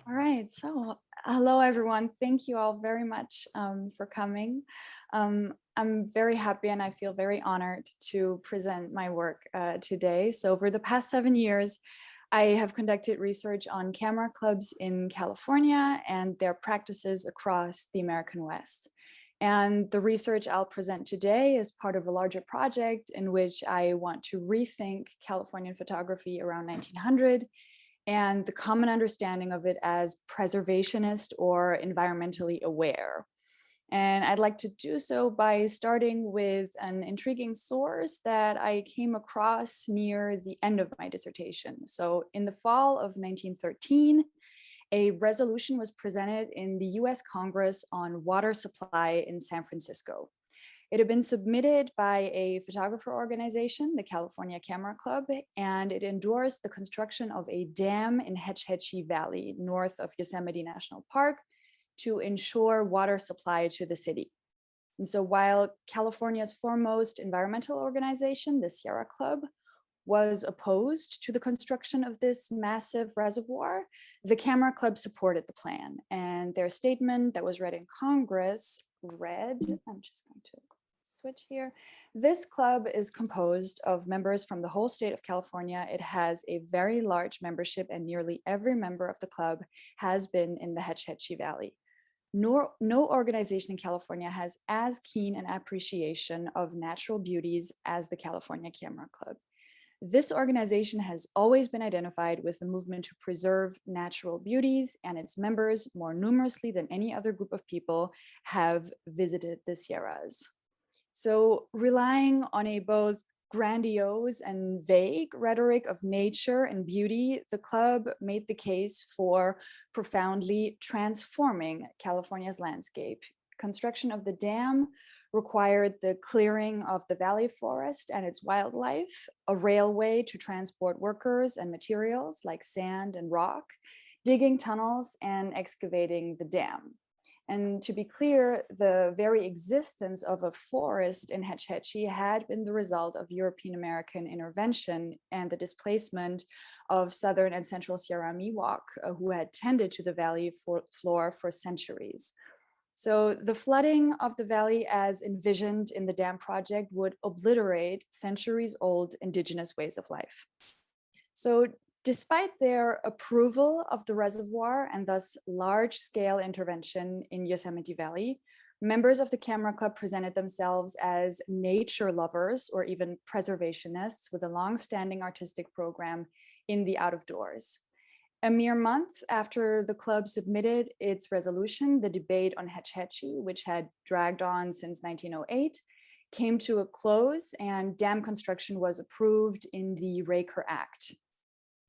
All right, so hello everyone. Thank you all very much for coming. I'm very happy and I feel very honored to present my work today. So over the past 7 years, I have conducted research on camera clubs in California and their practices across the American West. And the research I'll present today is part of a larger project in which I want to rethink Californian photography around 1900 and the common understanding of it as preservationist or environmentally aware. And I'd like to do so by starting with an intriguing source that I came across near the end of my dissertation. So in the fall of 1913, a resolution was presented in the US Congress on water supply in San Francisco. It had been submitted by a photographer organization, the California Camera Club, and it endorsed the construction of a dam in Hetch Hetchy Valley, north of Yosemite National Park, to ensure water supply to the city. And so while California's foremost environmental organization, the Sierra Club, was opposed to the construction of this massive reservoir, the Camera Club supported the plan. And their statement that was read in Congress read, I'm just going to switch here. This club is composed of members from the whole state of California. It has a very large membership and nearly every member of the club has been in the Hetch Hetchy Valley. No organization in California has as keen an appreciation of natural beauties as the California Camera Club. This organization has always been identified with the movement to preserve natural beauties, and its members, more numerously than any other group of people, have visited the Sierras. So relying on a both grandiose and vague rhetoric of nature and beauty, the club made the case for profoundly transforming California's landscape. Construction of the dam required the clearing of the valley forest and its wildlife, a railway to transport workers and materials like sand and rock, digging tunnels, and excavating the dam. And to be clear, the very existence of a forest in Hetch Hetchy had been the result of European American intervention and the displacement of Southern and Central Sierra Miwok, who had tended to the valley floor for centuries. So the flooding of the valley as envisioned in the dam project would obliterate centuries-old indigenous ways of life. So despite their approval of the reservoir and thus large-scale intervention in Yosemite Valley, members of the Camera Club presented themselves as nature lovers or even preservationists with a long-standing artistic program in the out-of-doors. A mere month after the club submitted its resolution, the debate on Hetch Hetchy, which had dragged on since 1908, came to a close and dam construction was approved in the Raker Act.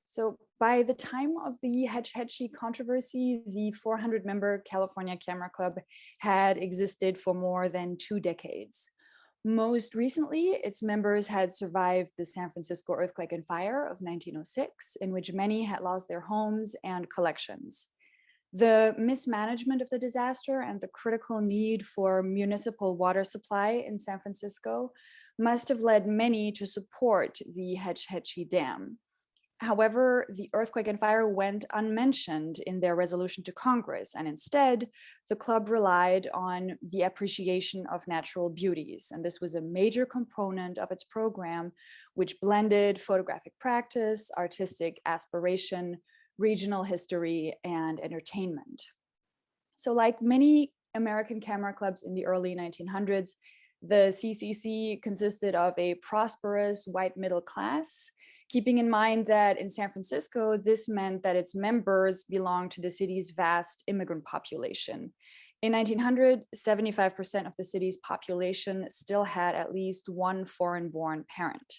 So by the time of the Hetch Hetchy controversy, the 400-member California Camera Club had existed for more than 2 decades. Most recently, its members had survived the San Francisco earthquake and fire of 1906, in which many had lost their homes and collections. The mismanagement of the disaster and the critical need for municipal water supply in San Francisco must have led many to support the Hetch Hetchy Dam. However, the earthquake and fire went unmentioned in their resolution to Congress, and instead, the club relied on the appreciation of natural beauties. And this was a major component of its program, which blended photographic practice, artistic aspiration, regional history, and entertainment. So like many American camera clubs in the early 1900s, the CCC consisted of a prosperous white middle class, keeping in mind that in San Francisco, this meant that its members belonged to the city's vast immigrant population. In 1900, 75% of the city's population still had at least one foreign-born parent.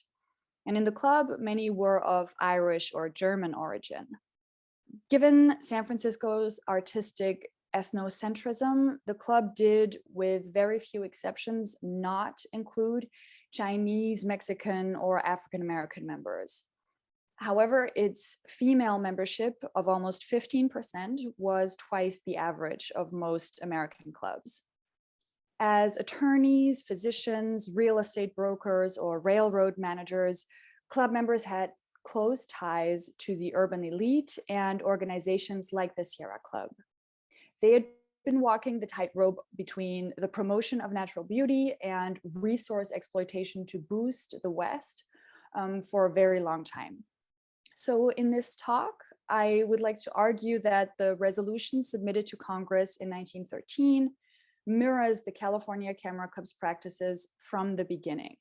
And in the club, many were of Irish or German origin. Given San Francisco's artistic ethnocentrism, the club did, with very few exceptions, not include Chinese, Mexican, or African-American members. However, its female membership of almost 15% was twice the average of most American clubs. As attorneys, physicians, real estate brokers, or railroad managers, club members had close ties to the urban elite and organizations like the Sierra Club. They had been walking the tightrope between the promotion of natural beauty and resource exploitation to boost the West for a very long time. So in this talk, I would like to argue that the resolution submitted to Congress in 1913 mirrors the California Camera Club's practices from the beginning.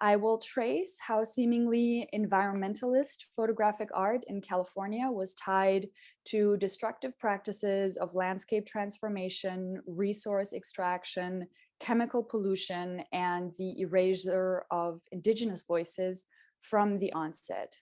I will trace how seemingly environmentalist photographic art in California was tied to destructive practices of landscape transformation, resource extraction, chemical pollution, and the erasure of indigenous voices from the onset.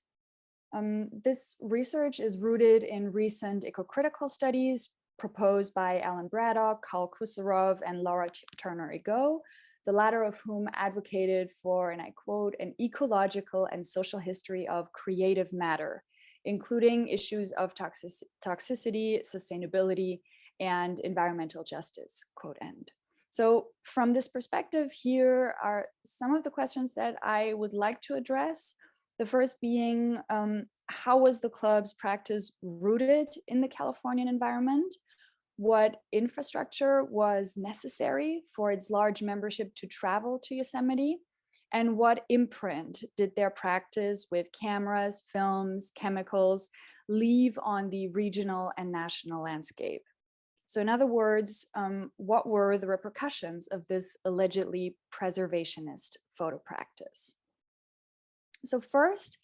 This research is rooted in recent eco-critical studies proposed by Alan Braddock, Karl Kusarov, and Laura Turner-Ego, the latter of whom advocated for, and I quote, an ecological and social history of creative matter, including issues of toxicity, sustainability, and environmental justice, quote end. So from this perspective, here are some of the questions that I would like to address. The first being, how was the club's practice rooted in the Californian environment? What infrastructure was necessary for its large membership to travel to Yosemite? And what imprint did their practice with cameras, films, chemicals leave on the regional and national landscape? So in other words, what were the repercussions of this allegedly preservationist photo practice? So first,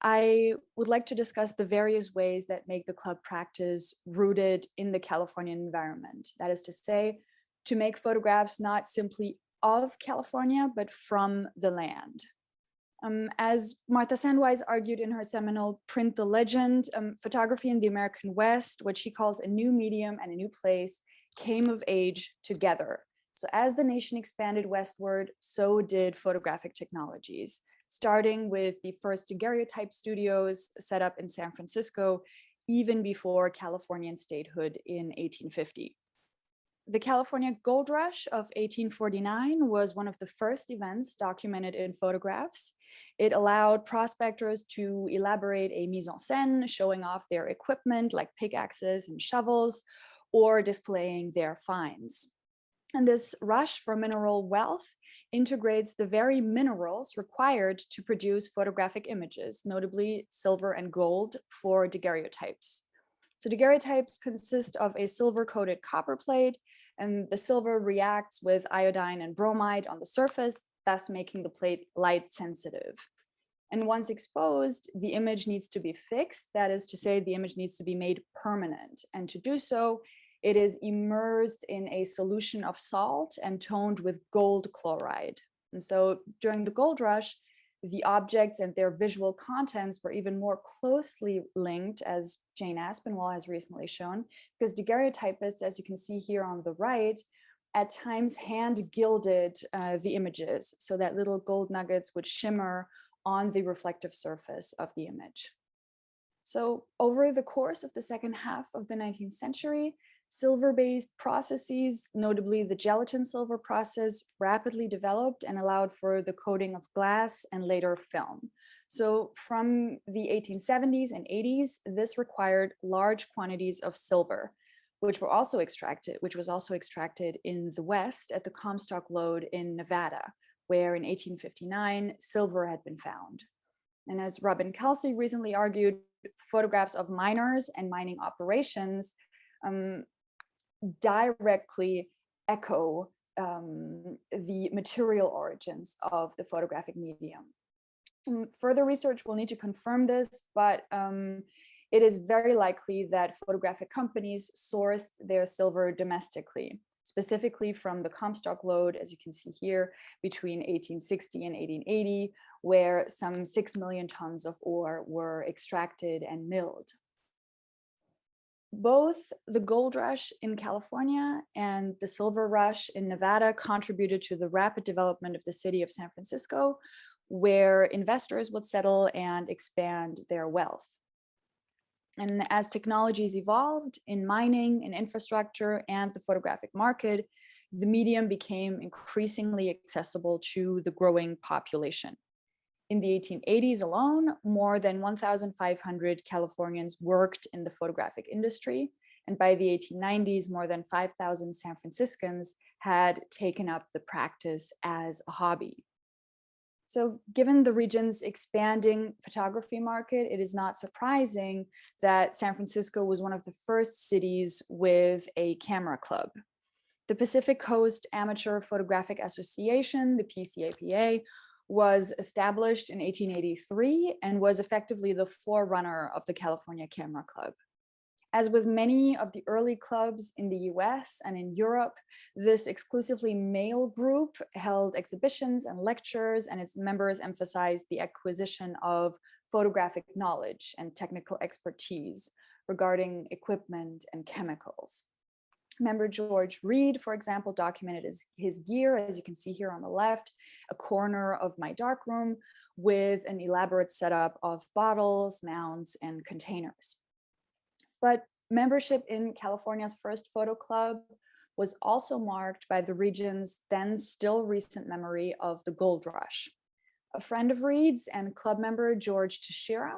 I would like to discuss the various ways that make the club practice rooted in the Californian environment. That is to say, to make photographs not simply of California, but from the land. As Martha Sandweiss argued in her seminal Print the Legend, photography in the American West, what she calls a new medium and a new place, came of age together. So as the nation expanded westward, so did photographic technologies, starting with the first daguerreotype studios set up in San Francisco, even before Californian statehood in 1850. The California Gold Rush of 1849 was one of the first events documented in photographs. It allowed prospectors to elaborate a mise en scène, showing off their equipment like pickaxes and shovels, or displaying their finds. And this rush for mineral wealth integrates the very minerals required to produce photographic images, notably silver and gold for daguerreotypes. So daguerreotypes consist of a silver-coated copper plate, and the silver reacts with iodine and bromide on the surface, thus making the plate light sensitive. And once exposed, the image needs to be fixed. That is to say, the image needs to be made permanent. And to do so, it is immersed in a solution of salt and toned with gold chloride. And so during the gold rush, the objects and their visual contents were even more closely linked, as Jane Aspinwall has recently shown, because daguerreotypists, as you can see here on the right, at times hand gilded the images so that little gold nuggets would shimmer on the reflective surface of the image. So over the course of the second half of the 19th century, silver-based processes, notably the gelatin silver process, rapidly developed and allowed for the coating of glass and later film. So from the 1870s and 80s, this required large quantities of silver, which was also extracted in the West at the Comstock lode in Nevada, where in 1859, silver had been found. And as Robin Kelsey recently argued, photographs of miners and mining operations directly echo the material origins of the photographic medium. Further research will need to confirm this, but it is very likely that photographic companies sourced their silver domestically, specifically from the Comstock lode, as you can see here, between 1860 and 1880, where some 6 million tons of ore were extracted and milled. Both the gold rush in California and the silver rush in Nevada contributed to the rapid development of the city of San Francisco, where investors would settle and expand their wealth. And as technologies evolved in mining and infrastructure and the photographic market, the medium became increasingly accessible to the growing population. In the 1880s alone, more than 1,500 Californians worked in the photographic industry. And by the 1890s, more than 5,000 San Franciscans had taken up the practice as a hobby. So given the region's expanding photography market, it is not surprising that San Francisco was one of the first cities with a camera club. The Pacific Coast Amateur Photographic Association, the PCAPA, was established in 1883 and was effectively the forerunner of the California Camera Club. As with many of the early clubs in the US and in Europe, this exclusively male group held exhibitions and lectures, and its members emphasized the acquisition of photographic knowledge and technical expertise regarding equipment and chemicals. Member George Reed, for example, documented his gear, as you can see here on the left, a corner of my darkroom with an elaborate setup of bottles, mounts, and containers. But membership in California's first photo club was also marked by the region's then still recent memory of the gold rush. A friend of Reed's and club member George Teixeira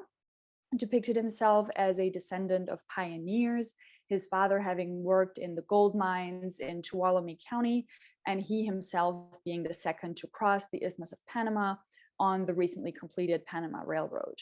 depicted himself as a descendant of pioneers, his father having worked in the gold mines in Tuolumne County, and he himself being the second to cross the Isthmus of Panama on the recently completed Panama Railroad.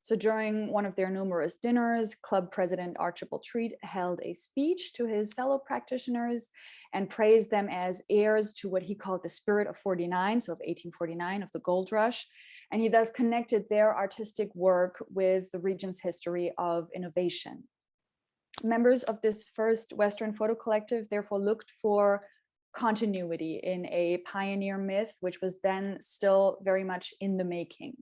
So during one of their numerous dinners, club president Archibald Treat held a speech to his fellow practitioners and praised them as heirs to what he called the spirit of 49, so of 1849, of the gold rush. And he thus connected their artistic work with the region's history of innovation. Members of this first Western photo collective therefore looked for continuity in a pioneer myth, which was then still very much in the making.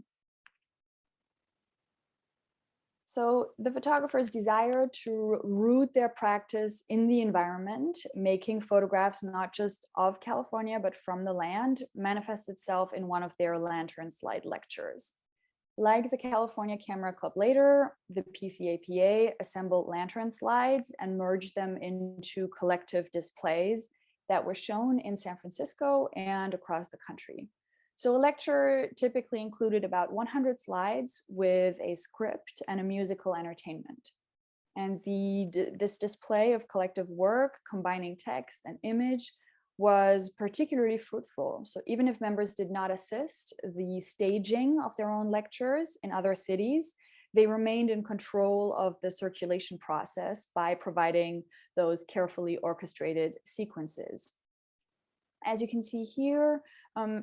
So the photographers desired to root their practice in the environment, making photographs not just of California, but from the land, manifests itself in one of their lantern slide lectures. Like the California Camera Club later, the PCAPA assembled lantern slides and merged them into collective displays that were shown in San Francisco and across the country. So a lecture typically included about 100 slides with a script and a musical entertainment. And this display of collective work, combining text and image, was particularly fruitful. So even if members did not assist the staging of their own lectures in other cities, they remained in control of the circulation process by providing those carefully orchestrated sequences. As you can see here,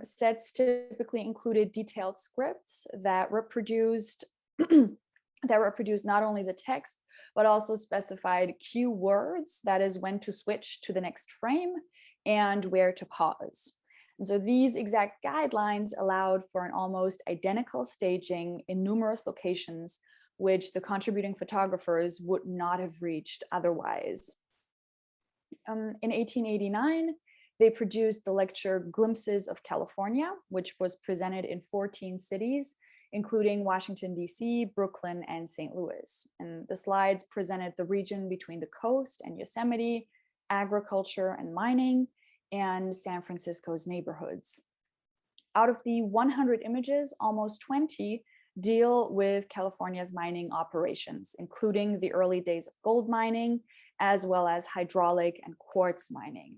sets typically included detailed scripts that reproduced not only the text, but also specified cue words, that is when to switch to the next frame and where to pause. And so these exact guidelines allowed for an almost identical staging in numerous locations, which the contributing photographers would not have reached otherwise. In 1889, they produced the lecture Glimpses of California, which was presented in 14 cities, including Washington, D.C., Brooklyn, and St. Louis. And the slides presented the region between the coast and Yosemite, agriculture and mining, and San Francisco's neighborhoods. Out of the 100 images, almost 20 deal with California's mining operations, including the early days of gold mining, as well as hydraulic and quartz mining.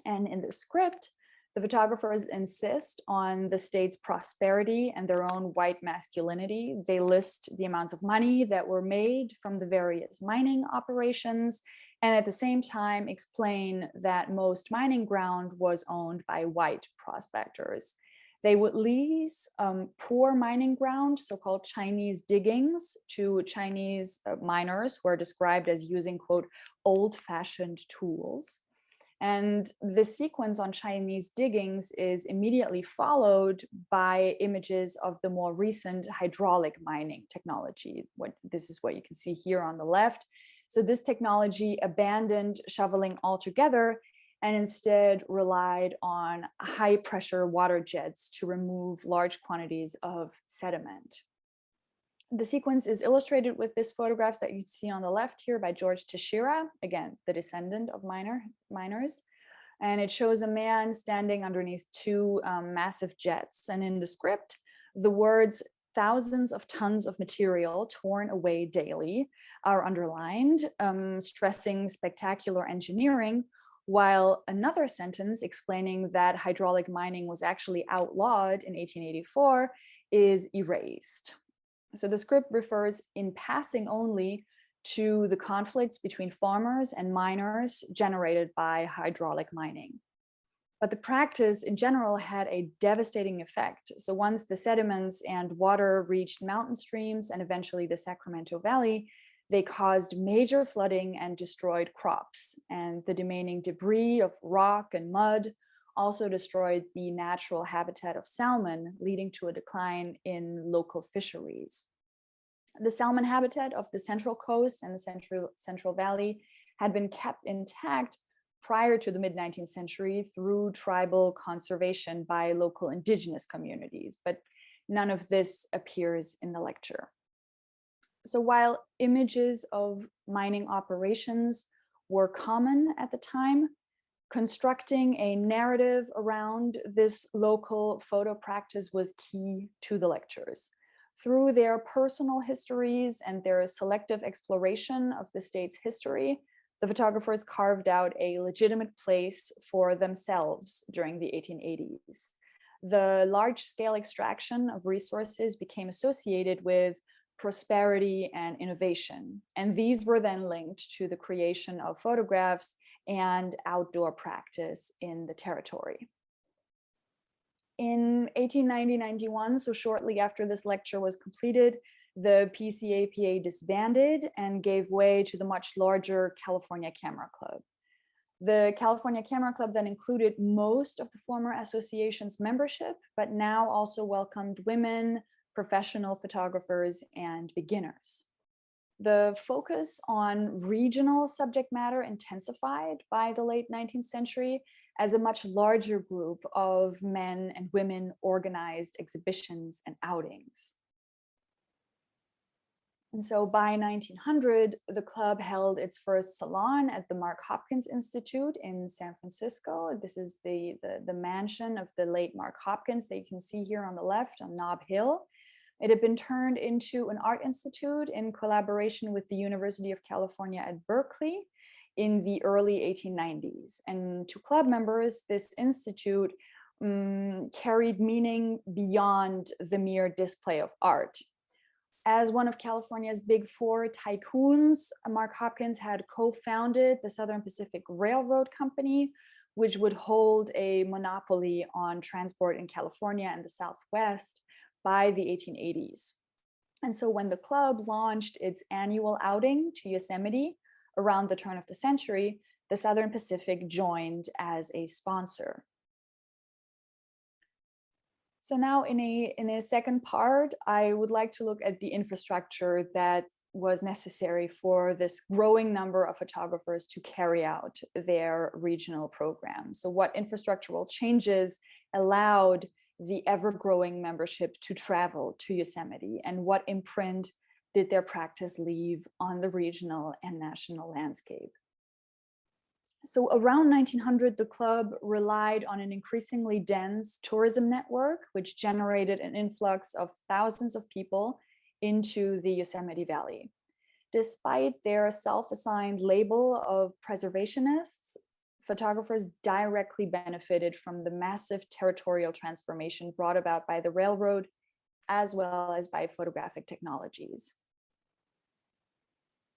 And in the script, the photographers insist on the state's prosperity and their own white masculinity. They list the amounts of money that were made from the various mining operations, and at the same time explain that most mining ground was owned by white prospectors. They would lease poor mining ground, so-called Chinese diggings, to Chinese miners who are described as using, quote, old-fashioned tools. And this sequence on Chinese diggings is immediately followed by images of the more recent hydraulic mining technology. This is what you can see here on the left. So this technology abandoned shoveling altogether and instead relied on high pressure water jets to remove large quantities of sediment. The sequence is illustrated with these photographs that you see on the left here by George Teixeira, again, the descendant of miners. And it shows a man standing underneath two massive jets. And in the script, The words thousands of tons of material torn away daily are underlined, stressing spectacular engineering, while another sentence explaining that hydraulic mining was actually outlawed in 1884 is erased. So the script refers in passing only to the conflicts between farmers and miners generated by hydraulic mining. But the practice in general had a devastating effect. So once the sediments and water reached mountain streams and eventually the Sacramento Valley, they caused major flooding and destroyed crops. And the remaining debris of rock and mud also destroyed the natural habitat of salmon, leading to a decline in local fisheries. The salmon habitat of the Central Coast and the Central Valley had been kept intact prior to the mid-19th century through tribal conservation by local indigenous communities, but none of this appears in the lecture. So while images of mining operations were common at the time, constructing a narrative around this local photo practice was key to the lectures. Through their personal histories and their selective exploration of the state's history, the photographers carved out a legitimate place for themselves during the 1880s. The large-scale extraction of resources became associated with prosperity and innovation, and these were then linked to the creation of photographs and outdoor practice in the territory. In 1890-91, so shortly after this lecture was completed, the PCAPA disbanded and gave way to the much larger California Camera Club. The California Camera Club then included most of the former association's membership, but now also welcomed women, professional photographers, and beginners. The focus on regional subject matter intensified by the late 19th century as a much larger group of men and women organized exhibitions and outings. And so by 1900, the club held its first salon at the Mark Hopkins Institute in San Francisco. This is the mansion of the late Mark Hopkins that you can see here on the left on Nob Hill. It had been turned into an art institute in collaboration with the University of California at Berkeley in the early 1890s. And to club members, this institute carried meaning beyond the mere display of art. As one of California's big four tycoons, Mark Hopkins had co-founded the Southern Pacific Railroad Company, which would hold a monopoly on transport in California and the Southwest by the 1880s. And so when the club launched its annual outing to Yosemite around the turn of the century, the Southern Pacific joined as a sponsor. So now in a second part, I would like to look at the infrastructure that was necessary for this growing number of photographers to carry out their regional programs. So what infrastructural changes allowed the ever-growing membership to travel to Yosemite, and what imprint did their practice leave on the regional and national landscape? So around 1900, the club relied on an increasingly dense tourism network, which generated an influx of thousands of people into the Yosemite Valley. Despite their self-assigned label of preservationists, photographers directly benefited from the massive territorial transformation brought about by the railroad, as well as by photographic technologies.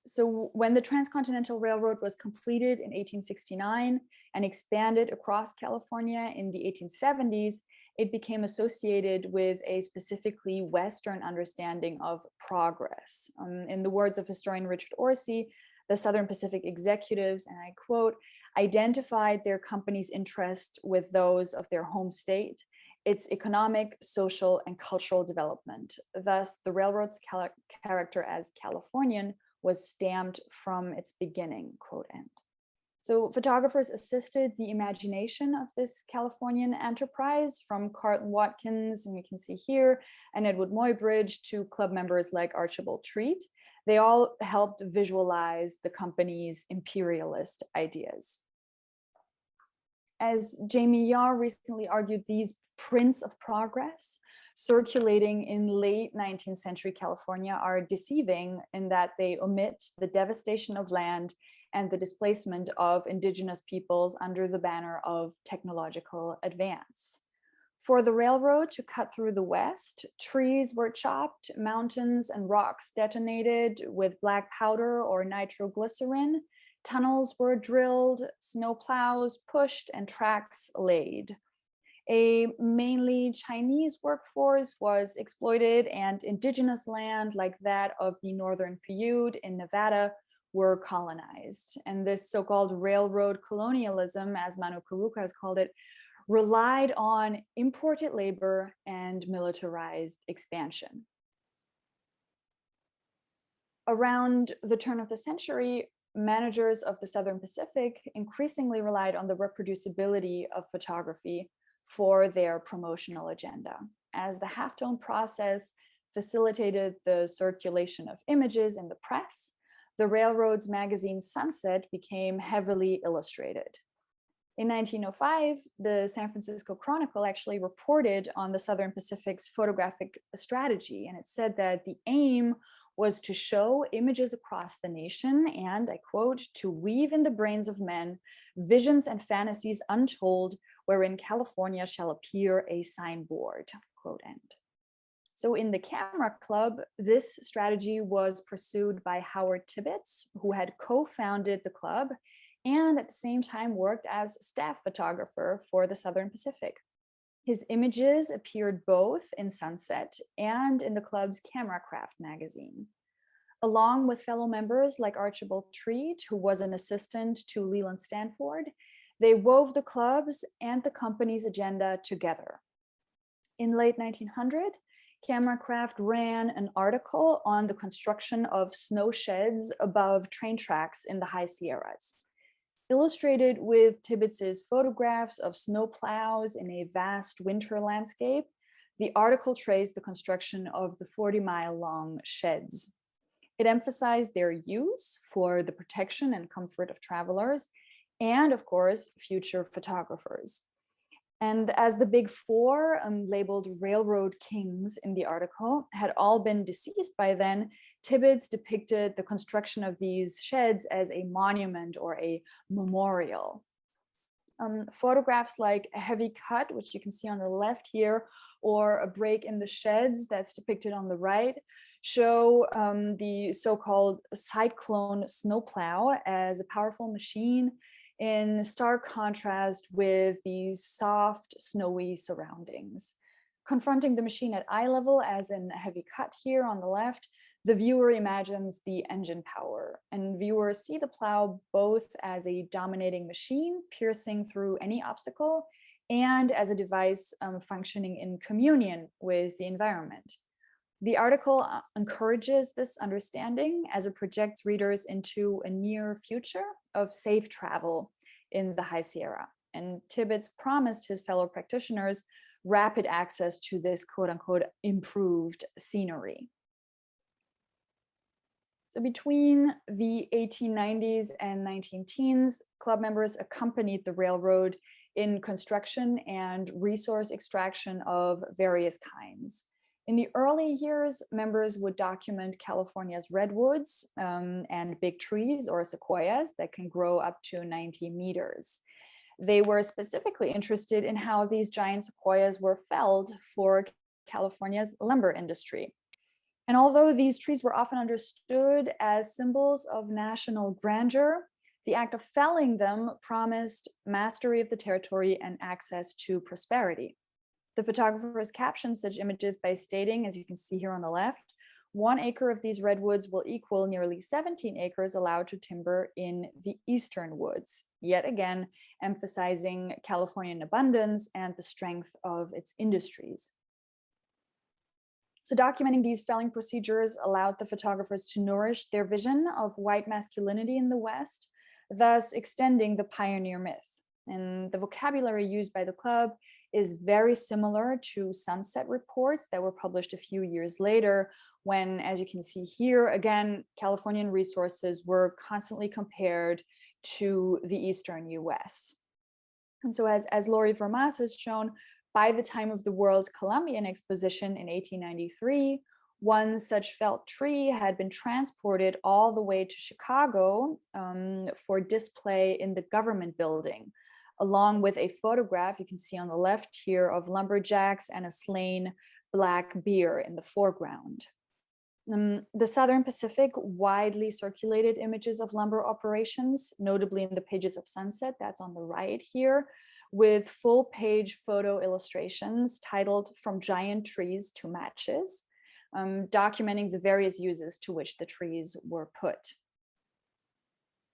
So when the Transcontinental Railroad was completed in 1869 and expanded across California in the 1870s, it became associated with a specifically Western understanding of progress. In the words of historian Richard Orsi, the Southern Pacific executives, and I quote, identified their company's interest with those of their home state, its economic, social, and cultural development. Thus, the railroad's character as Californian was stamped from its beginning, quote end. So photographers assisted the imagination of this Californian enterprise, from Carlton Watkins, and we can see here, and Edward Muybridge, to club members like Archibald Treat. They all helped visualize the company's imperialist ideas. As Jamie Yaw recently argued, these prints of progress circulating in late 19th century California are deceiving in that they omit the devastation of land and the displacement of indigenous peoples under the banner of technological advance. For the railroad to cut through the West, trees were chopped, mountains and rocks detonated with black powder or nitroglycerin, tunnels were drilled, snow plows pushed, and tracks laid. A mainly Chinese workforce was exploited, and indigenous land like that of the Northern Paiute in Nevada were colonized. And this so-called railroad colonialism, as Manu Karuka has called it, relied on imported labor and militarized expansion. Around the turn of the century, managers of the Southern Pacific increasingly relied on the reproducibility of photography for their promotional agenda, as the halftone process facilitated the circulation of images in the press. The railroad's magazine Sunset became heavily illustrated. In 1905, the San Francisco Chronicle actually reported on the Southern Pacific's photographic strategy, and it said that the aim was to show images across the nation and, I quote, to weave in the brains of men visions and fantasies untold, wherein California shall appear a signboard, quote end. So in the Camera Club, this strategy was pursued by Howard Tibbetts, who had co-founded the club and at the same time worked as staff photographer for the Southern Pacific. His images appeared both in Sunset and in the club's Camera Craft magazine. Along with fellow members like Archibald Treat, who was an assistant to Leland Stanford, they wove the club's and the company's agenda together. In late 1900, Camera Craft ran an article on the construction of snow sheds above train tracks in the high Sierras. Illustrated with Tibbetts's photographs of snow plows in a vast winter landscape, the article traced the construction of the 40-mile-long sheds. It emphasized their use for the protection and comfort of travelers and, of course, future photographers. And as the big four, labeled railroad kings in the article, had all been deceased by then, Tibbetts depicted the construction of these sheds as a monument or a memorial. Photographs like a heavy cut, which you can see on the left here, or a break in the sheds that's depicted on the right, show the so-called cyclone snowplow as a powerful machine in stark contrast with these soft, snowy surroundings. Confronting the machine at eye level, as in a heavy cut here on the left, the viewer imagines the engine power, and viewers see the plow both as a dominating machine piercing through any obstacle and as a device functioning in communion with the environment. The article encourages this understanding as it projects readers into a near future of safe travel in the High Sierra. And Tibbetts promised his fellow practitioners rapid access to this quote unquote improved scenery. So between the 1890s and 19-teens, club members accompanied the railroad in construction and resource extraction of various kinds. In the early years, members would document California's redwoods and big trees or sequoias that can grow up to 90 meters. They were specifically interested in how these giant sequoias were felled for California's lumber industry. And although these trees were often understood as symbols of national grandeur, the act of felling them promised mastery of the territory and access to prosperity. The photographers captioned such images by stating, as you can see here on the left, 1 acre of these redwoods will equal nearly 17 acres allowed to timber in the eastern woods, yet again emphasizing Californian abundance and the strength of its industries. So documenting these felling procedures allowed the photographers to nourish their vision of white masculinity in the West, thus extending the pioneer myth. And the vocabulary used by the club is very similar to Sunset reports that were published a few years later when, as you can see here, again, Californian resources were constantly compared to the Eastern US. And so as Laurie Vermas has shown, By the time of the World's Columbian Exposition in 1893, one such felled tree had been transported all the way to Chicago for display in the government building, along with a photograph you can see on the left here of lumberjacks and a slain black bear in the foreground. The Southern Pacific widely circulated images of lumber operations, notably in the pages of Sunset, that's on the right here, with full page photo illustrations titled From Giant Trees to Matches, documenting the various uses to which the trees were put.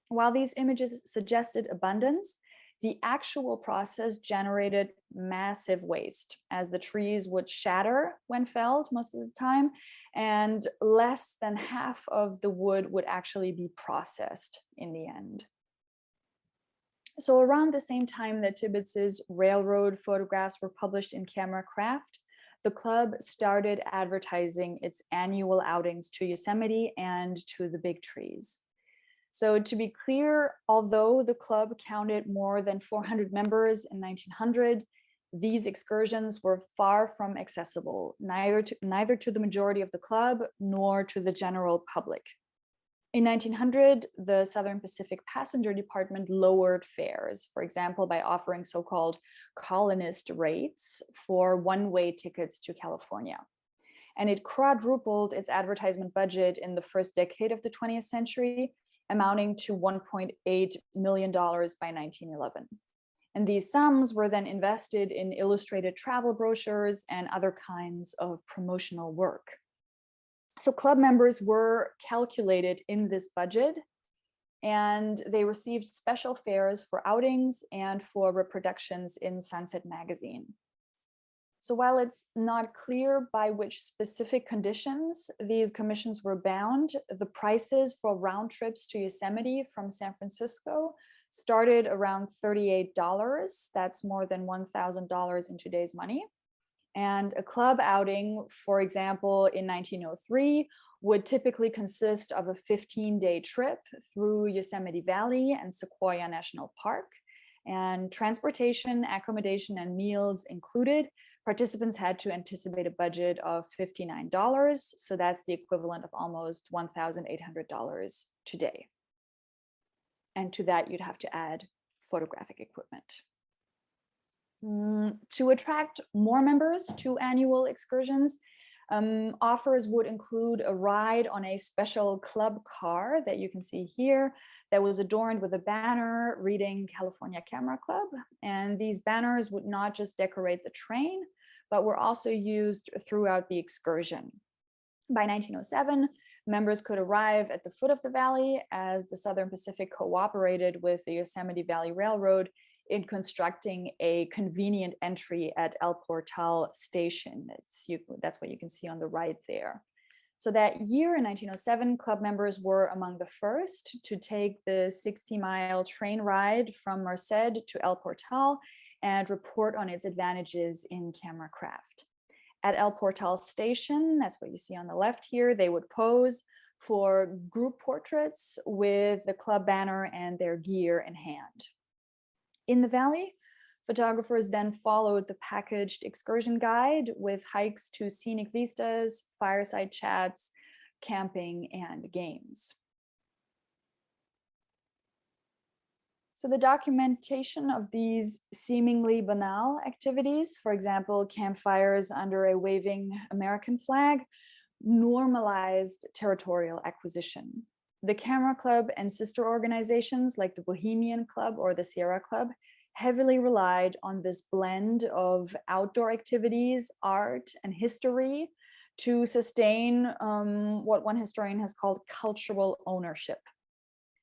While these images suggested abundance, the actual process generated massive waste, as the trees would shatter when felled most of the time, and less than half of the wood would actually be processed in the end. So around the same time that Tibbitz's railroad photographs were published in Camera Craft, the club started advertising its annual outings to Yosemite and to the big trees. So to be clear, although the club counted more than 400 members in 1900, these excursions were far from accessible, neither to the majority of the club nor to the general public. In 1900, the Southern Pacific Passenger Department lowered fares, for example, by offering so-called colonist rates for one-way tickets to California. And it quadrupled its advertisement budget in the first decade of the 20th century, amounting to $1.8 million by 1911. And these sums were then invested in illustrated travel brochures and other kinds of promotional work. So club members were calculated in this budget, and they received special fares for outings and for reproductions in Sunset magazine. So while it's not clear by which specific conditions these commissions were bound, the prices for round trips to Yosemite from San Francisco started around $38. That's more than $1,000 in today's money. And a club outing, for example, in 1903, would typically consist of a 15-day trip through Yosemite Valley and Sequoia National Park. And transportation, accommodation, and meals included. Participants had to anticipate a budget of $59, so that's the equivalent of almost $1,800 today. And to that, you'd have to add photographic equipment. To attract more members to annual excursions, offers would include a ride on a special club car that you can see here that was adorned with a banner reading California Camera Club. And these banners would not just decorate the train, but were also used throughout the excursion. By 1907, members could arrive at the foot of the valley as the Southern Pacific cooperated with the Yosemite Valley Railroad in constructing a convenient entry at El Portal Station. That's what you can see on the right there. So that year in 1907, club members were among the first to take the 60-mile train ride from Merced to El Portal and report on its advantages in camera craft. At El Portal Station, that's what you see on the left here, they would pose for group portraits with the club banner and their gear in hand. In the valley, photographers then followed the packaged excursion guide with hikes to scenic vistas, fireside chats, camping, and games. So the documentation of these seemingly banal activities, for example, campfires under a waving American flag, normalized territorial acquisition. The Camera Club and sister organizations like the Bohemian Club or the Sierra Club heavily relied on this blend of outdoor activities, art, and history to sustain what one historian has called cultural ownership.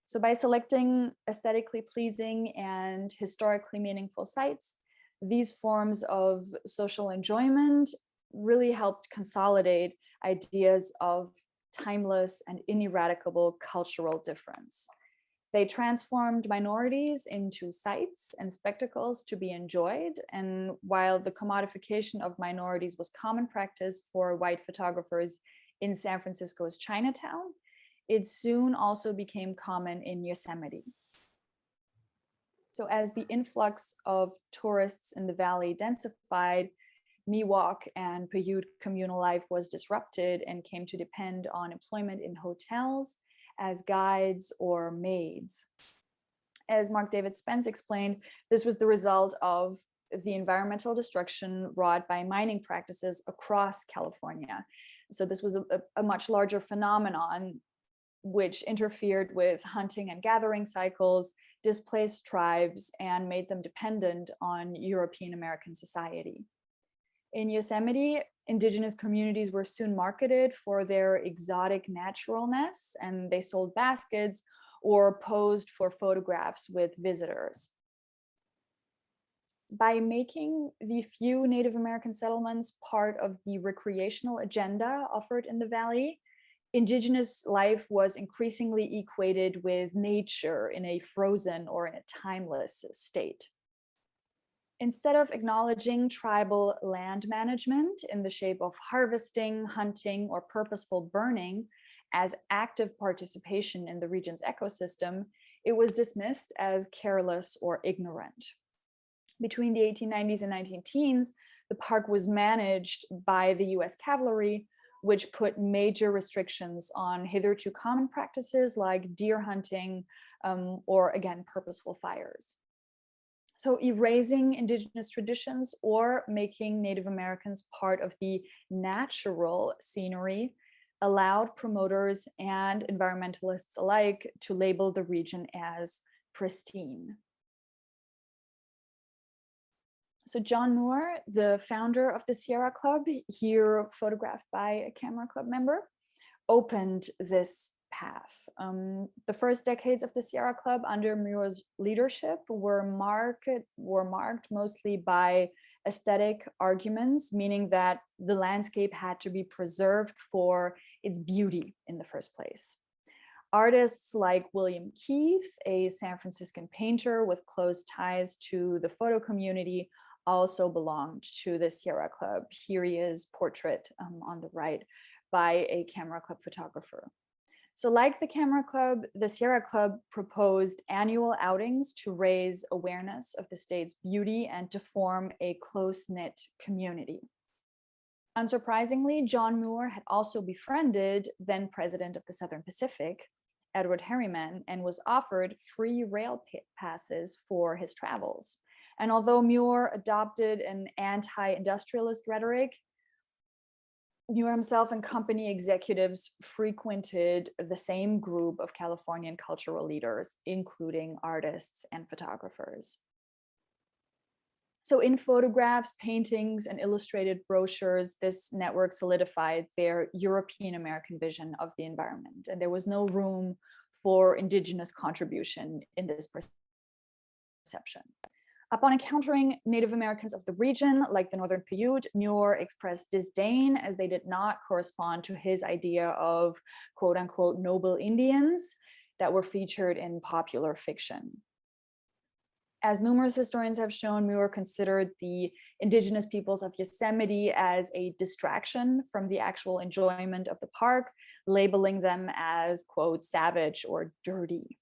So by selecting aesthetically pleasing and historically meaningful sites, these forms of social enjoyment really helped consolidate ideas of timeless and ineradicable cultural difference. They transformed minorities into sights and spectacles to be enjoyed. And while the commodification of minorities was common practice for white photographers in San Francisco's Chinatown, it soon also became common in Yosemite. So as the influx of tourists in the valley densified, Miwok and Paiute communal life was disrupted and came to depend on employment in hotels as guides or maids. As Mark David Spence explained, this was the result of the environmental destruction wrought by mining practices across California. So this was a much larger phenomenon which interfered with hunting and gathering cycles, displaced tribes, and made them dependent on European American society. In Yosemite, indigenous communities were soon marketed for their exotic naturalness, and they sold baskets or posed for photographs with visitors. By making the few Native American settlements part of the recreational agenda offered in the valley, indigenous life was increasingly equated with nature in a frozen or in a timeless state. Instead of acknowledging tribal land management in the shape of harvesting, hunting, or purposeful burning as active participation in the region's ecosystem, it was dismissed as careless or ignorant. Between the 1890s and 19-teens, the park was managed by the US Cavalry, which put major restrictions on hitherto common practices like deer hunting or, again, purposeful fires. So erasing indigenous traditions or making Native Americans part of the natural scenery allowed promoters and environmentalists alike to label the region as pristine. So John Moore, the founder of the Sierra Club, here photographed by a Camera Club member, opened this path. The first decades of the Sierra Club under Muir's leadership were marked mostly by aesthetic arguments, meaning that the landscape had to be preserved for its beauty in the first place. Artists like William Keith, a San Franciscan painter with close ties to the photo community, also belonged to the Sierra Club. Here he is, portrait on the right, by a Camera Club photographer. So like the Camera Club, the Sierra Club proposed annual outings to raise awareness of the state's beauty and to form a close-knit community. Unsurprisingly, John Muir had also befriended then president of the Southern Pacific, Edward Harriman, and was offered free rail passes for his travels. And although Muir adopted an anti-industrialist rhetoric, Muir himself and company executives frequented the same group of Californian cultural leaders, including artists and photographers. So in photographs, paintings, and illustrated brochures, this network solidified their European American vision of the environment. And there was no room for indigenous contribution in this perception. Upon encountering Native Americans of the region, like the Northern Paiute, Muir expressed disdain as they did not correspond to his idea of quote unquote noble Indians that were featured in popular fiction. As numerous historians have shown, Muir considered the indigenous peoples of Yosemite as a distraction from the actual enjoyment of the park, labeling them as quote savage or dirty.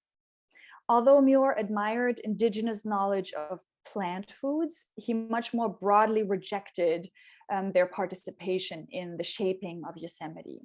Although Muir admired indigenous knowledge of plant foods, he much more broadly rejected their participation in the shaping of Yosemite.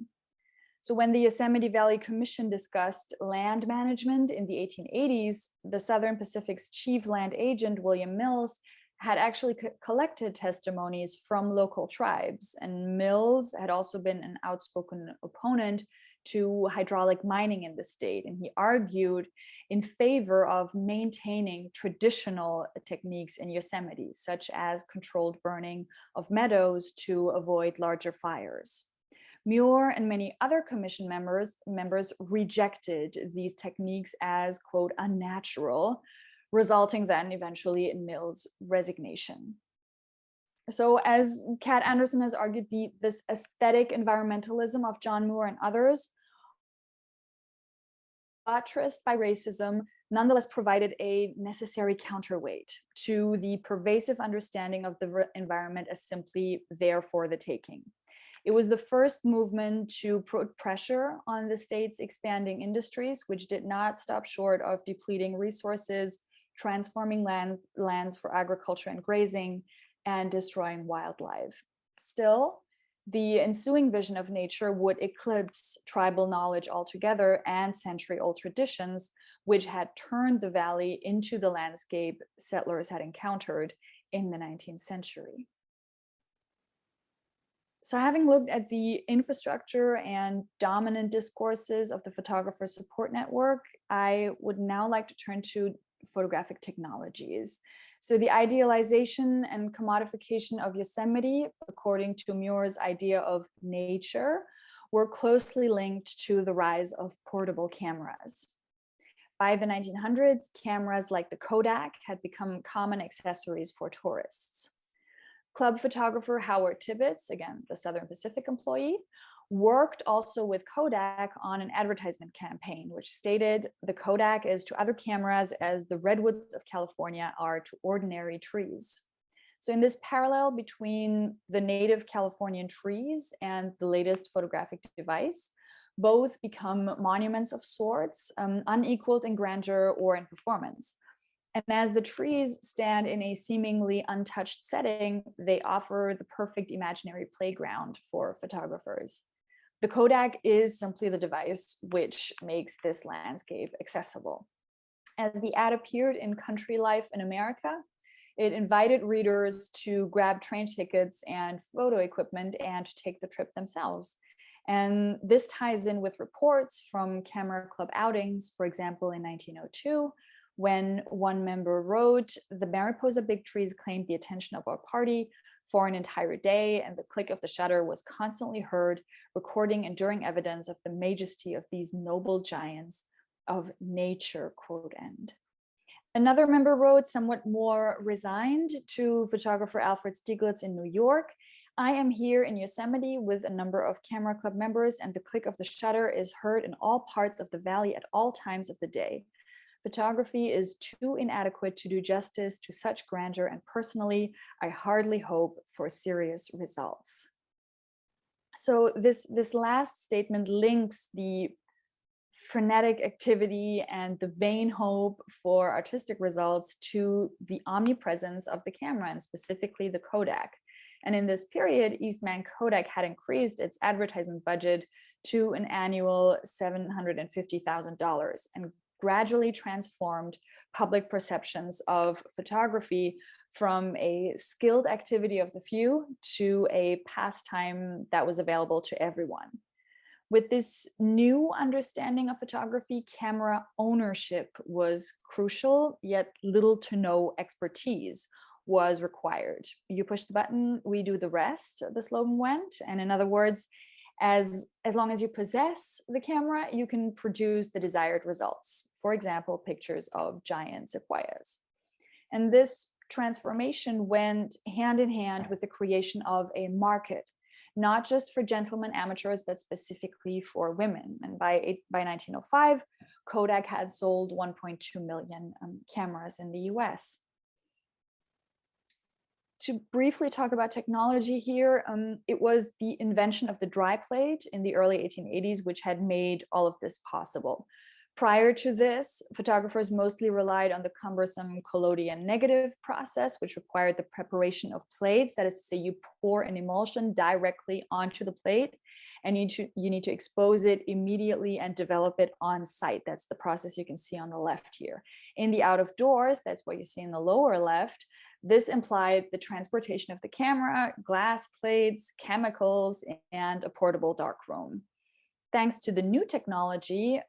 So when the Yosemite Valley Commission discussed land management in the 1880s, the Southern Pacific's chief land agent, William Mills, had actually collected testimonies from local tribes. And Mills had also been an outspoken opponent to hydraulic mining in the state. And he argued in favor of maintaining traditional techniques in Yosemite, such as controlled burning of meadows to avoid larger fires. Muir and many other commission members rejected these techniques as, quote, unnatural, resulting then eventually in Mills' resignation. So as Kat Anderson has argued, this aesthetic environmentalism of John Muir and others, buttressed by racism, nonetheless provided a necessary counterweight to the pervasive understanding of the environment as simply there for the taking. It was the first movement to put pressure on the state's expanding industries, which did not stop short of depleting resources, transforming lands for agriculture and grazing, and destroying wildlife. Still, the ensuing vision of nature would eclipse tribal knowledge altogether and century-old traditions, which had turned the valley into the landscape settlers had encountered in the 19th century. So having looked at the infrastructure and dominant discourses of the photographer support network, I would now like to turn to photographic technologies. So the idealization and commodification of Yosemite, according to Muir's idea of nature, were closely linked to the rise of portable cameras. By the 1900s, cameras like the Kodak had become common accessories for tourists. Club photographer Howard Tibbetts, again, the Southern Pacific employee, worked also with Kodak on an advertisement campaign, which stated the Kodak is to other cameras as the redwoods of California are to ordinary trees. So in this parallel between the native Californian trees and the latest photographic device, both become monuments of sorts, unequaled in grandeur or in performance. And as the trees stand in a seemingly untouched setting, they offer the perfect imaginary playground for photographers. The Kodak is simply the device which makes this landscape accessible. As the ad appeared in Country Life in America, it invited readers to grab train tickets and photo equipment and to take the trip themselves. And this ties in with reports from camera club outings, for example, in 1902, when one member wrote, "The Mariposa big trees claimed the attention of our party for an entire day, and the click of the shutter was constantly heard, recording enduring evidence of the majesty of these noble giants of nature," quote end. Another member wrote, somewhat more resigned, to photographer Alfred Stieglitz in New York, "I am here in Yosemite with a number of camera club members, and the click of the shutter is heard in all parts of the valley at all times of the day. Photography is too inadequate to do justice to such grandeur, and personally, I hardly hope for serious results." So this last statement links the frenetic activity and the vain hope for artistic results to the omnipresence of the camera, and specifically the Kodak. And in this period, Eastman Kodak had increased its advertisement budget to an annual $750,000 and gradually transformed public perceptions of photography from a skilled activity of the few to a pastime that was available to everyone. With this new understanding of photography, camera ownership was crucial, yet little to no expertise was required. "You push the button, we do the rest," the slogan went. And in other words, as long as you possess the camera, you can produce the desired results. For example, pictures of giant sequoias. And this transformation went hand in hand with the creation of a market, not just for gentlemen amateurs, but specifically for women. And by 1905, Kodak had sold 1.2 million cameras in the US. To briefly talk about technology here, it was the invention of the dry plate in the early 1880s, which had made all of this possible. Prior to this, photographers mostly relied on the cumbersome collodion negative process, which required the preparation of plates. That is to say, you pour an emulsion directly onto the plate, and you need to expose it immediately and develop it on site. That's the process you can see on the left here. In the out of doors, that's what you see in the lower left, this implied the transportation of the camera, glass plates, chemicals, and a portable darkroom. Thanks to the new technology,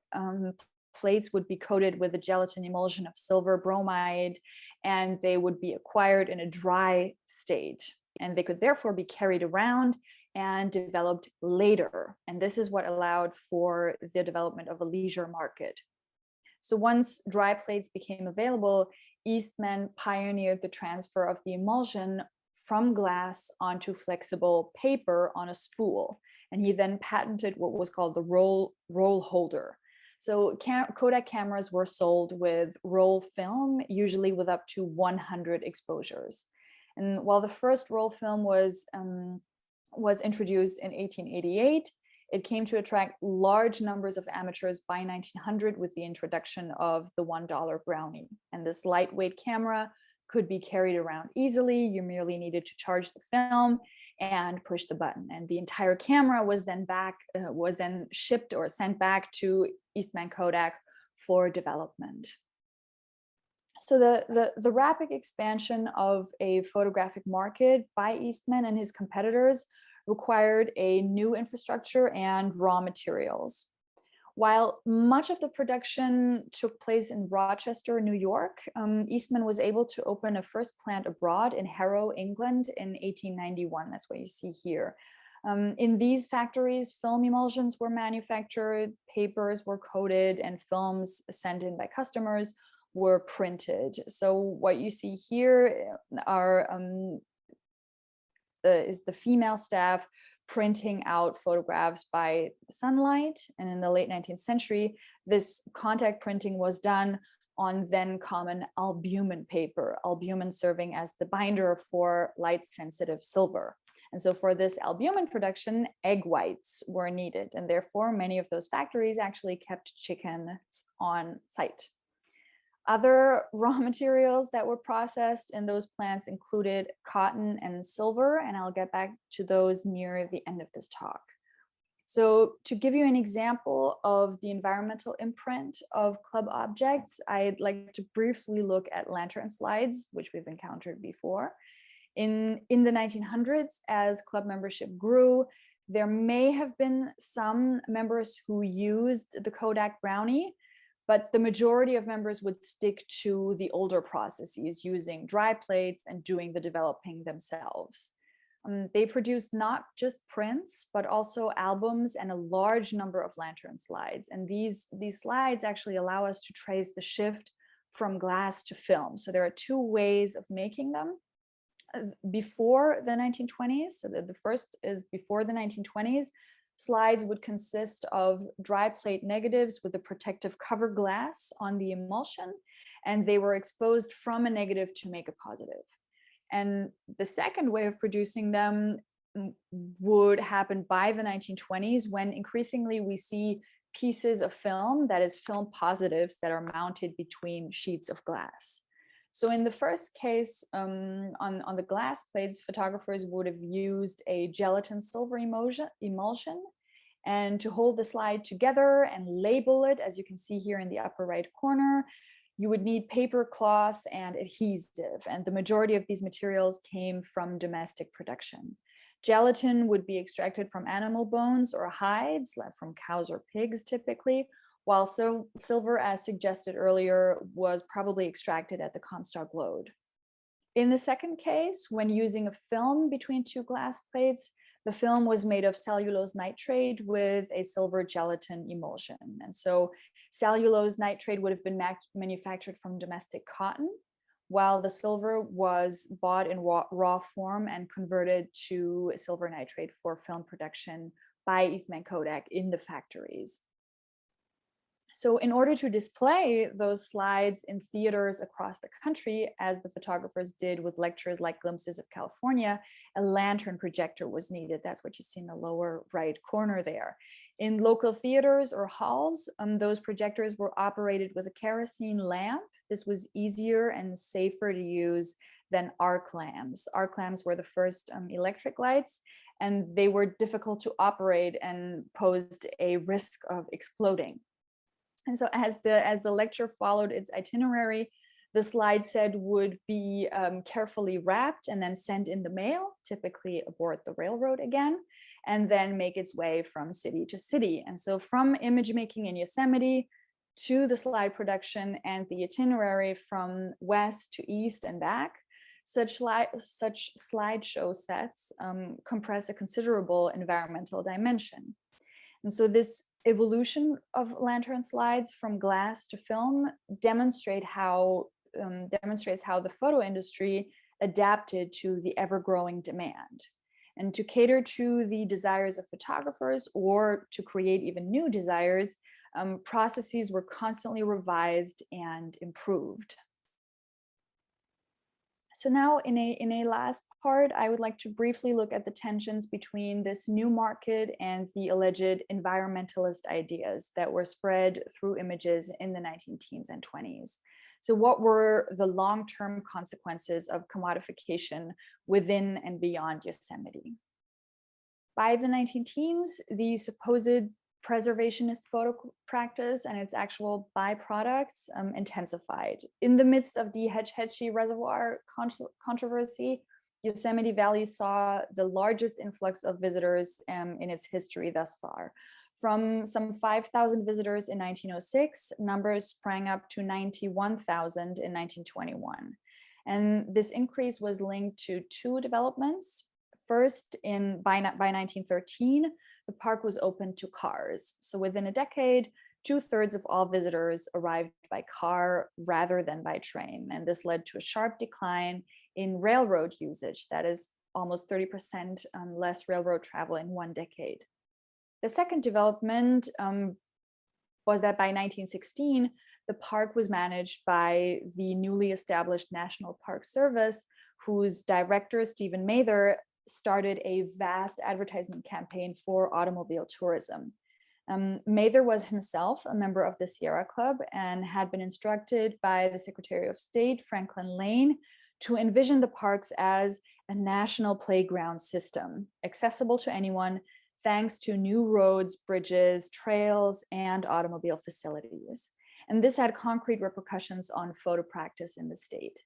plates would be coated with a gelatin emulsion of silver bromide, and they would be acquired in a dry state. And they could therefore be carried around and developed later. And this is what allowed for the development of a leisure market. So once dry plates became available, Eastman pioneered the transfer of the emulsion from glass onto flexible paper on a spool. And he then patented what was called the roll holder. So Kodak cameras were sold with roll film, usually with up to 100 exposures. And while the first roll film was introduced in 1888, It came to attract large numbers of amateurs by 1900 with the introduction of the $1 brownie. And this lightweight camera could be carried around easily. You merely needed to charge the film and push the button, and the entire camera was then shipped or sent back to Eastman Kodak for development. So the rapid expansion of a photographic market by Eastman and his competitors required a new infrastructure and raw materials. While much of the production took place in Rochester, New York, Eastman was able to open a first plant abroad in Harrow, England in 1891. That's what you see here. In these factories, film emulsions were manufactured, papers were coated, and films sent in by customers were printed. So what you see here is the female staff printing out photographs by sunlight. And in the late 19th century, this contact printing was done on then common albumen paper, albumen serving as the binder for light sensitive silver. And so for this albumen production, egg whites were needed. And therefore, many of those factories actually kept chickens on site. Other raw materials that were processed in those plants included cotton and silver, and I'll get back to those near the end of this talk. So to give you an example of the environmental imprint of club objects, I'd like to briefly look at lantern slides, which we've encountered before. In the 1900s, as club membership grew, there may have been some members who used the Kodak brownie, but the majority of members would stick to the older processes, using dry plates and doing the developing themselves. They produced not just prints, but also albums and a large number of lantern slides. And these slides actually allow us to trace the shift from glass to film. So there are two ways of making them. Before the 1920s, so the first is before the 1920s, slides would consist of dry plate negatives with a protective cover glass on the emulsion, and they were exposed from a negative to make a positive. And the second way of producing them would happen by the 1920s, when increasingly we see pieces of film, that is film positives, that are mounted between sheets of glass. So in the first case, on the glass plates, photographers would have used a gelatin silver emulsion. And to hold the slide together and label it, as you can see here in the upper right corner, you would need paper, cloth, and adhesive. And the majority of these materials came from domestic production. Gelatin would be extracted from animal bones or hides, like from cows or pigs typically, while silver, as suggested earlier, was probably extracted at the Comstock Lode. In the second case, when using a film between two glass plates, the film was made of cellulose nitrate with a silver gelatin emulsion. And so cellulose nitrate would have been manufactured from domestic cotton, while the silver was bought in raw form and converted to silver nitrate for film production by Eastman Kodak in the factories. So in order to display those slides in theaters across the country, as the photographers did with lectures like Glimpses of California, a lantern projector was needed. That's what you see in the lower right corner there. In local theaters or halls, those projectors were operated with a kerosene lamp. This was easier and safer to use than arc lamps. Arc lamps were the first electric lights, and they were difficult to operate and posed a risk of exploding. And so as the lecture followed its itinerary, the slide set would be carefully wrapped and then sent in the mail, typically aboard the railroad again, and then make its way from city to city. And so from image making in Yosemite to the slide production and the itinerary from west to east and back, such slideshow sets compress a considerable environmental dimension. And so this evolution of lantern slides from glass to film demonstrates how the photo industry adapted to the ever-growing demand. And to cater to the desires of photographers, or to create even new desires, processes were constantly revised and improved. So now in a last part, I would like to briefly look at the tensions between this new market and the alleged environmentalist ideas that were spread through images in the 19 teens and 20s. So what were the long-term consequences of commodification within and beyond Yosemite? By the 19 teens, the supposed preservationist photo practice and its actual byproducts intensified. In the midst of the Hetch Hetchy Reservoir controversy, Yosemite Valley saw the largest influx of visitors in its history thus far. From some 5,000 visitors in 1906, numbers sprang up to 91,000 in 1921. And this increase was linked to two developments. First, by 1913, the park was open to cars. So within a decade, 2/3 of all visitors arrived by car rather than by train. And this led to a sharp decline in railroad usage. That is almost 30% less railroad travel in one decade. The second development was that by 1916, the park was managed by the newly established National Park Service, whose director, Stephen Mather, started a vast advertisement campaign for automobile tourism. Mather was himself a member of the Sierra Club and had been instructed by the Secretary of State, Franklin Lane, to envision the parks as a national playground system, accessible to anyone thanks to new roads, bridges, trails, and automobile facilities. And this had concrete repercussions on photo practice in the state.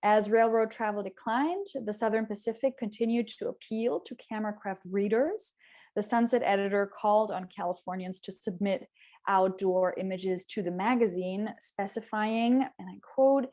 As railroad travel declined, the Southern Pacific continued to appeal to cameracraft readers. The Sunset editor called on Californians to submit outdoor images to the magazine, specifying, and I quote,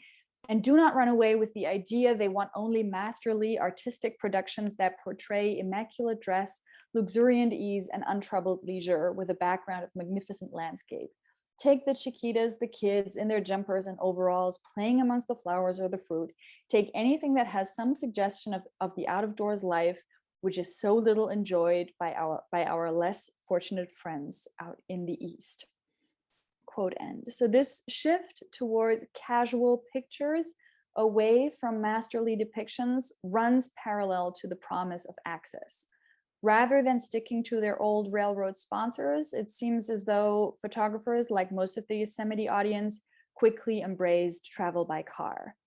"And do not run away with the idea they want only masterly artistic productions that portray immaculate dress, luxuriant ease, and untroubled leisure with a background of magnificent landscape. Take the Chiquitas, the kids in their jumpers and overalls, playing amongst the flowers or the fruit. Take anything that has some suggestion of the out-of-doors life, which is so little enjoyed by our less fortunate friends out in the East." Quote end. So this shift towards casual pictures away from masterly depictions runs parallel to the promise of access. Rather than sticking to their old railroad sponsors, it seems as though photographers, like most of the Yosemite audience, quickly embraced travel by car.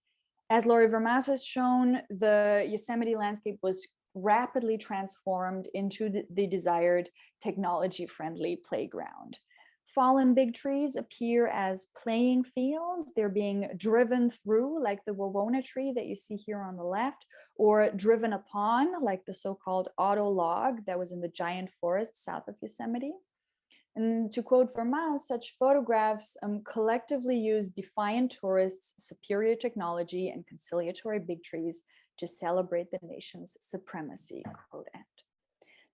As Laurie Vermas has shown, the Yosemite landscape was rapidly transformed into the desired technology-friendly playground. Fallen big trees appear as playing fields. They're being driven through, like the Wawona tree that you see here on the left, or driven upon, like the so-called auto log that was in the giant forest south of Yosemite. And to quote Vermas, such photographs collectively use defiant tourists' superior technology and conciliatory big trees to celebrate the nation's supremacy, quote end.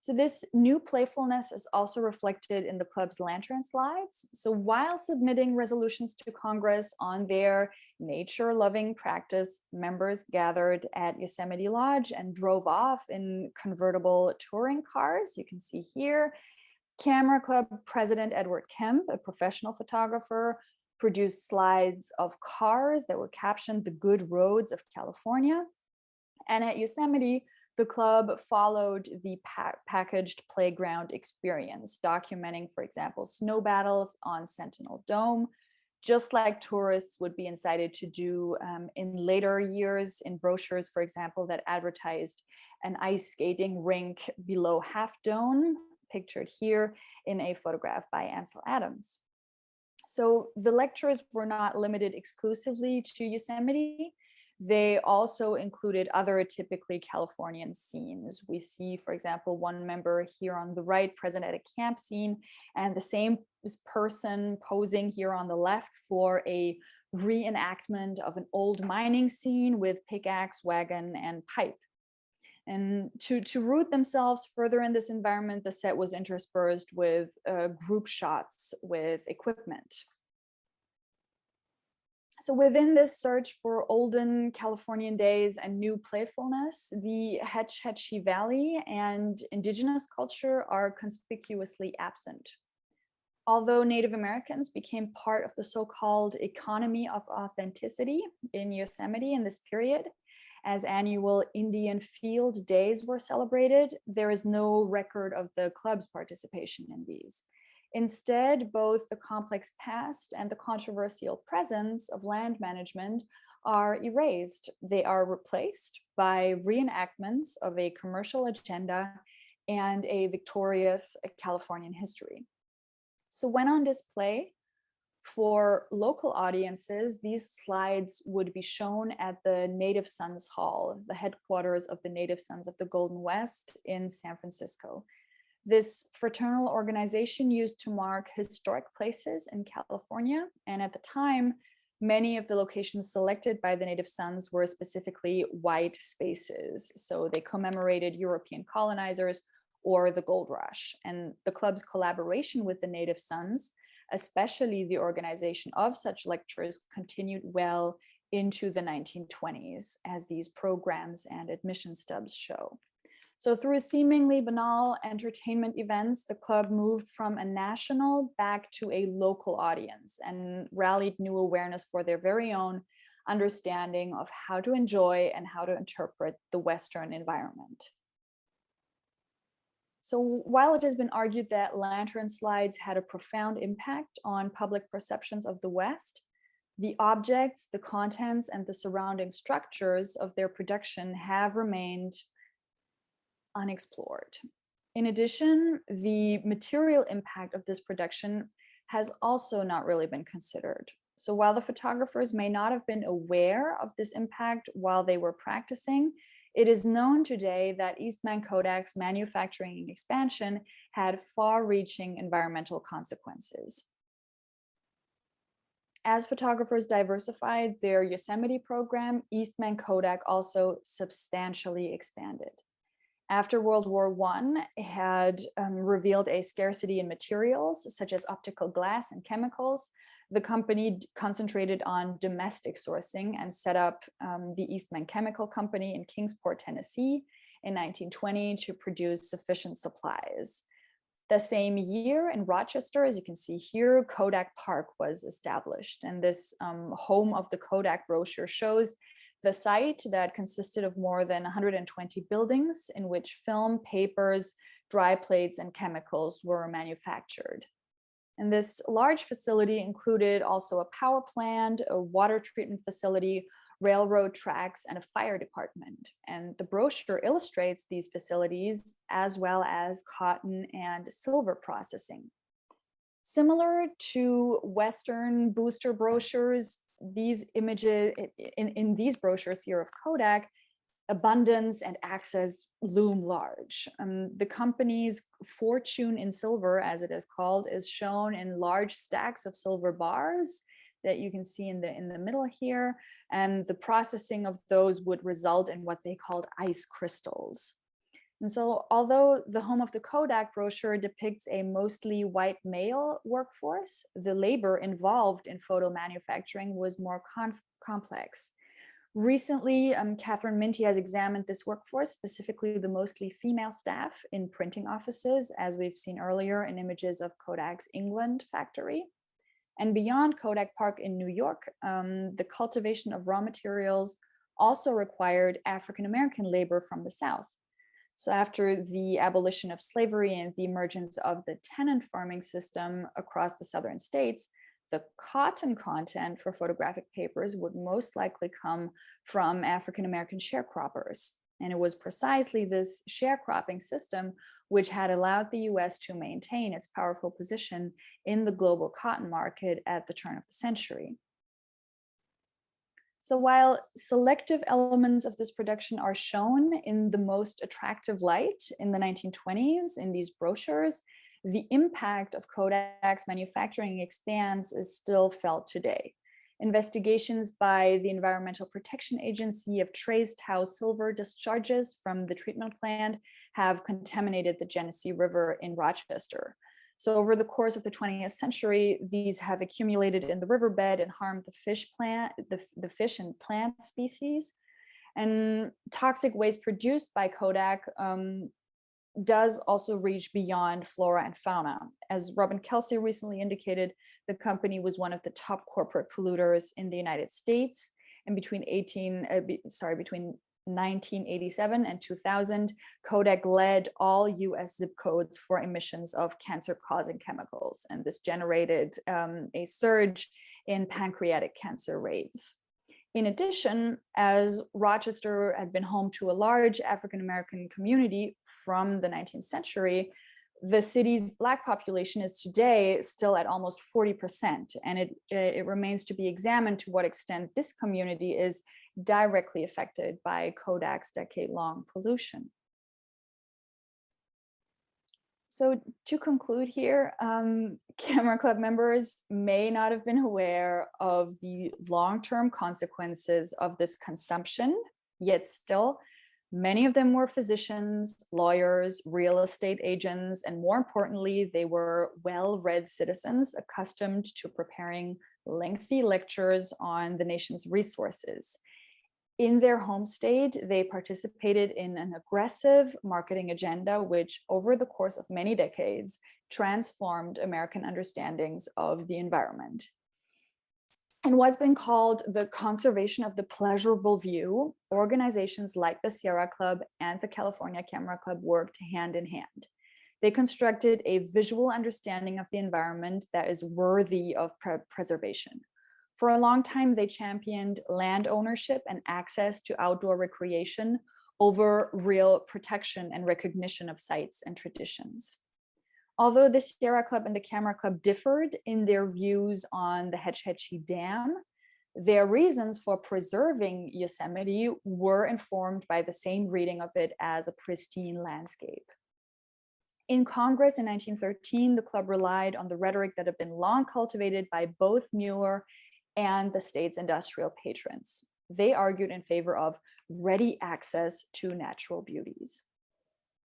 So this new playfulness is also reflected in the club's lantern slides. So while submitting resolutions to Congress on their nature-loving practice, members gathered at Yosemite Lodge and drove off in convertible touring cars. You can see here, Camera Club President Edward Kemp, a professional photographer, produced slides of cars that were captioned "The Good Roads of California." And at Yosemite, the club followed the packaged playground experience, documenting, for example, snow battles on Sentinel Dome, just like tourists would be incited to do in later years in brochures, for example, that advertised an ice skating rink below Half Dome, pictured here in a photograph by Ansel Adams. So the lectures were not limited exclusively to Yosemite. They also included other typically Californian scenes. We see, for example, one member here on the right present at a camp scene, and the same person posing here on the left for a reenactment of an old mining scene with pickaxe, wagon, and pipe. And to root themselves further in this environment, the set was interspersed with group shots with equipment. So within this search for olden Californian days and new playfulness, the Hetch Hetchy Valley and indigenous culture are conspicuously absent. Although Native Americans became part of the so-called economy of authenticity in Yosemite in this period, as annual Indian Field Days were celebrated, there is no record of the club's participation in these. Instead, both the complex past and the controversial presence of land management are erased. They are replaced by reenactments of a commercial agenda and a victorious Californian history. So when on display for local audiences, these slides would be shown at the Native Sons Hall, the headquarters of the Native Sons of the Golden West in San Francisco. This fraternal organization used to mark historic places in California, and at the time, many of the locations selected by the Native Sons were specifically white spaces. So they commemorated European colonizers or the gold rush. And the club's collaboration with the Native Sons, especially the organization of such lectures, continued well into the 1920s, as these programs and admission stubs show. So through seemingly banal entertainment events, the club moved from a national back to a local audience and rallied new awareness for their very own understanding of how to enjoy and how to interpret the Western environment. So while it has been argued that lantern slides had a profound impact on public perceptions of the West, the objects, the contents, and the surrounding structures of their production have remained unexplored. In addition, the material impact of this production has also not really been considered. So while the photographers may not have been aware of this impact while they were practicing, it is known today that Eastman Kodak's manufacturing expansion had far-reaching environmental consequences. As photographers diversified their Yosemite program, Eastman Kodak also substantially expanded. After World War I, it had revealed a scarcity in materials such as optical glass and chemicals. The company concentrated on domestic sourcing and set up the Eastman Chemical Company in Kingsport, Tennessee in 1920 to produce sufficient supplies. The same year in Rochester, as you can see here, Kodak Park was established. And this home of the Kodak brochure shows the site that consisted of more than 120 buildings in which film, papers, dry plates, and chemicals were manufactured. And this large facility included also a power plant, a water treatment facility, railroad tracks, and a fire department. And the brochure illustrates these facilities as well as cotton and silver processing. Similar to Western booster brochures, these images in these brochures here of Kodak, abundance and access loom large. The company's fortune in silver, as it is called, is shown in large stacks of silver bars that you can see in the middle here. And the processing of those would result in what they called ice crystals. And so although the home of the Kodak brochure depicts a mostly white male workforce, the labor involved in photo manufacturing was more complex. Recently, Catherine Minty has examined this workforce, specifically the mostly female staff in printing offices, as we've seen earlier in images of Kodak's England factory. And beyond Kodak Park in New York, the cultivation of raw materials also required African-American labor from the South. So after the abolition of slavery and the emergence of the tenant farming system across the southern states, the cotton content for photographic papers would most likely come from African-American sharecroppers. And it was precisely this sharecropping system which had allowed the US to maintain its powerful position in the global cotton market at the turn of the century. So while selective elements of this production are shown in the most attractive light in the 1920s in these brochures, the impact of Kodak's manufacturing expanse is still felt today. Investigations by the Environmental Protection Agency have traced how silver discharges from the treatment plant have contaminated the Genesee River in Rochester. So over the course of the 20th century, these have accumulated in the riverbed and harmed the fish and plant species. And toxic waste produced by Kodak does also reach beyond flora and fauna. As Robin Kelsey recently indicated, the company was one of the top corporate polluters in the United States. And between 1987 and 2000, Kodak led all US zip codes for emissions of cancer-causing chemicals, and this generated a surge in pancreatic cancer rates. In addition, as Rochester had been home to a large African-American community from the 19th century, the city's Black population is today still at almost 40%, and it remains to be examined to what extent this community is directly affected by Kodak's decade-long pollution. So to conclude here, Camera Club members may not have been aware of the long-term consequences of this consumption, yet still, many of them were physicians, lawyers, real estate agents, and more importantly, they were well-read citizens accustomed to preparing lengthy lectures on the nation's resources. In their home state, they participated in an aggressive marketing agenda, which over the course of many decades transformed American understandings of the environment. And what's been called the conservation of the pleasurable view, organizations like the Sierra Club and the California Camera Club worked hand in hand. They constructed a visual understanding of the environment that is worthy of preservation. For a long time, they championed land ownership and access to outdoor recreation over real protection and recognition of sites and traditions. Although the Sierra Club and the Camera Club differed in their views on the Hetch Hetchy Dam, their reasons for preserving Yosemite were informed by the same reading of it as a pristine landscape. In Congress in 1913, the club relied on the rhetoric that had been long cultivated by both Muir and the state's industrial patrons. They argued in favor of ready access to natural beauties.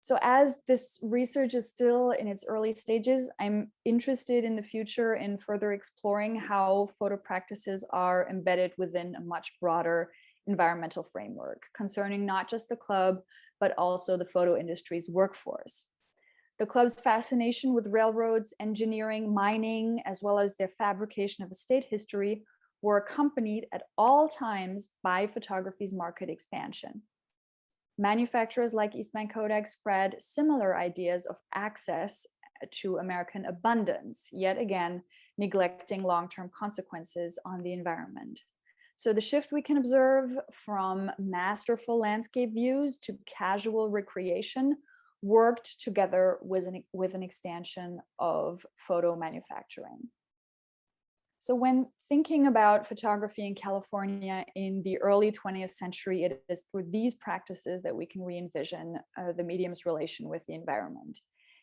So as this research is still in its early stages, I'm interested in the future in further exploring how photo practices are embedded within a much broader environmental framework concerning not just the club, but also the photo industry's workforce. The club's fascination with railroads, engineering, mining, as well as their fabrication of estate history were accompanied at all times by photography's market expansion. Manufacturers like Eastman Kodak spread similar ideas of access to American abundance, yet again, neglecting long-term consequences on the environment. So the shift we can observe from masterful landscape views to casual recreation worked together with an extension of photo manufacturing. So when thinking about photography in California in the early 20th century, it is through these practices that we can re-envision the medium's relation with the environment.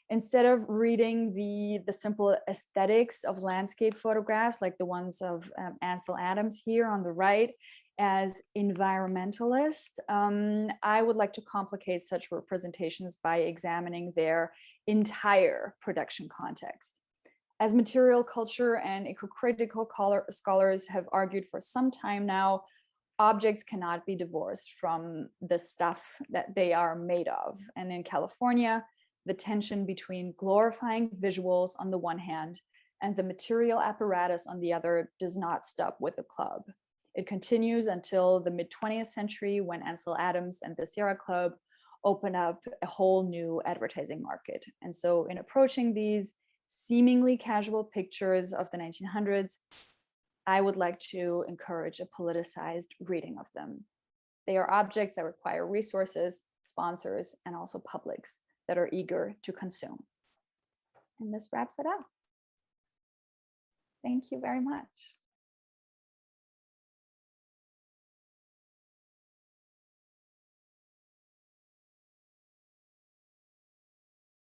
Instead of reading the simple aesthetics of landscape photographs, like the ones of Ansel Adams here on the right, as environmentalist, I would like to complicate such representations by examining their entire production context. As material culture and eco-critical scholars have argued for some time now, objects cannot be divorced from the stuff that they are made of. And in California, the tension between glorifying visuals on the one hand and the material apparatus on the other does not stop with the club. It continues until the mid-20th century when Ansel Adams and the Sierra Club open up a whole new advertising market. And so in approaching these seemingly casual pictures of the 1900s, I would like to encourage a politicized reading of them. They are objects that require resources, sponsors, and also publics that are eager to consume. And this wraps it up. Thank you very much.